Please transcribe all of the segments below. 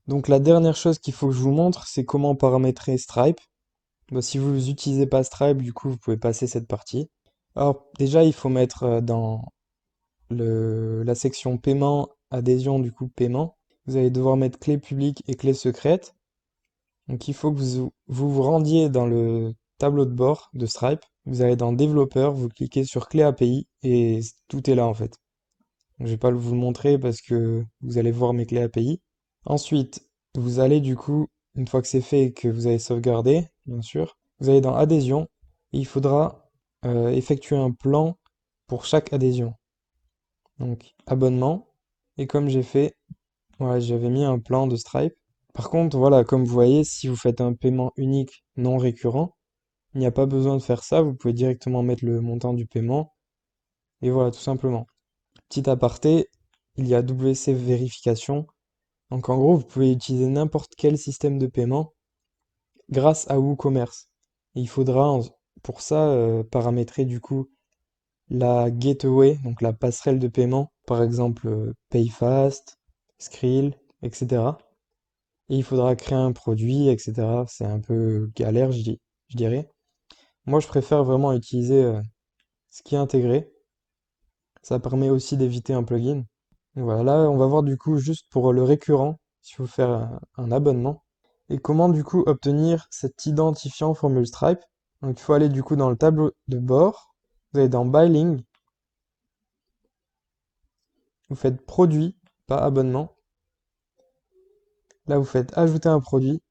Donc la dernière chose qu'il faut que je vous montre, c'est comment paramétrer Stripe. Bah, si vous n'utilisez pas Stripe, du coup, vous pouvez passer cette partie. Alors déjà, il faut mettre dans la section paiement, adhésion, du coup, paiement. Vous allez devoir mettre clé publique et clé secrète. Donc il faut que vous rendiez dans le tableau de bord de Stripe. Vous allez dans développeur, vous cliquez sur clé API et tout est là en fait. Donc, je vais pas vous le montrer parce que vous allez voir mes clés API. Ensuite, vous allez du coup, une fois que c'est fait et que vous avez sauvegardé, bien sûr, vous allez dans adhésion et il faudra effectuer un plan pour chaque adhésion. Donc abonnement. Et comme j'ai fait, voilà, j'avais mis un plan de Stripe. Par contre, voilà, comme vous voyez, si vous faites un paiement unique non récurrent, il n'y a pas besoin de faire ça, vous pouvez directement mettre le montant du paiement, et voilà, tout simplement. Petit aparté, il y a WC vérification, donc en gros, vous pouvez utiliser n'importe quel système de paiement grâce à WooCommerce. Et il faudra pour ça paramétrer du coup la gateway, donc la passerelle de paiement, par exemple PayFast, Skrill, etc. Et il faudra créer un produit, etc. C'est un peu galère, je dirais. Moi, je préfère vraiment utiliser ce qui est intégré. Ça permet aussi d'éviter un plugin. Voilà, là, on va voir du coup juste pour le récurrent, si vous faire un abonnement. Et comment du coup obtenir cet identifiant formule Stripe. Donc il faut aller du coup dans le tableau de bord. Vous allez dans Buying. Vous faites produit, pas abonnement. Là, vous faites ajouter un produit.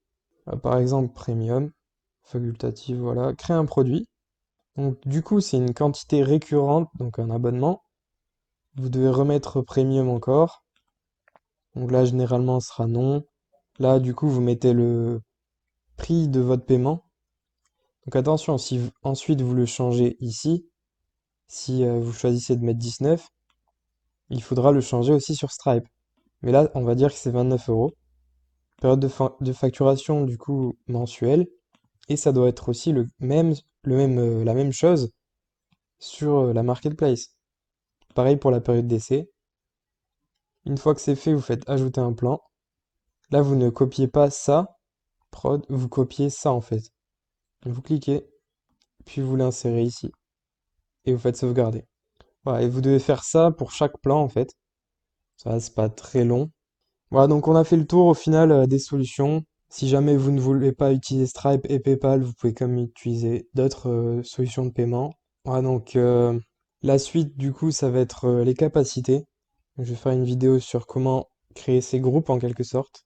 Par exemple, premium, facultatif, voilà. Créer un produit. Donc du coup, c'est une quantité récurrente, donc un abonnement. Vous devez remettre premium encore. Donc là, généralement, ce sera non. Là, du coup, vous mettez le prix de votre paiement. Donc attention, si ensuite vous le changez ici, si vous choisissez de mettre 19, il faudra le changer aussi sur Stripe. Mais là, on va dire que c'est 29 euros. Période de facturation, du coup, mensuelle. Et ça doit être aussi la même chose sur la marketplace. Pareil pour la période d'essai. Une fois que c'est fait, vous faites ajouter un plan. Là, vous ne copiez pas ça, prod, vous copiez ça en fait. Vous cliquez, puis vous l'insérez ici. Et vous faites sauvegarder. Voilà, et vous devez faire ça pour chaque plan en fait. Ça, c'est pas très long. Voilà, donc on a fait le tour au final des solutions. Si jamais vous ne voulez pas utiliser Stripe et PayPal, vous pouvez quand même utiliser d'autres solutions de paiement. Voilà, donc la suite du coup, ça va être les capacités. Je vais faire une vidéo sur comment créer ces groupes en quelque sorte.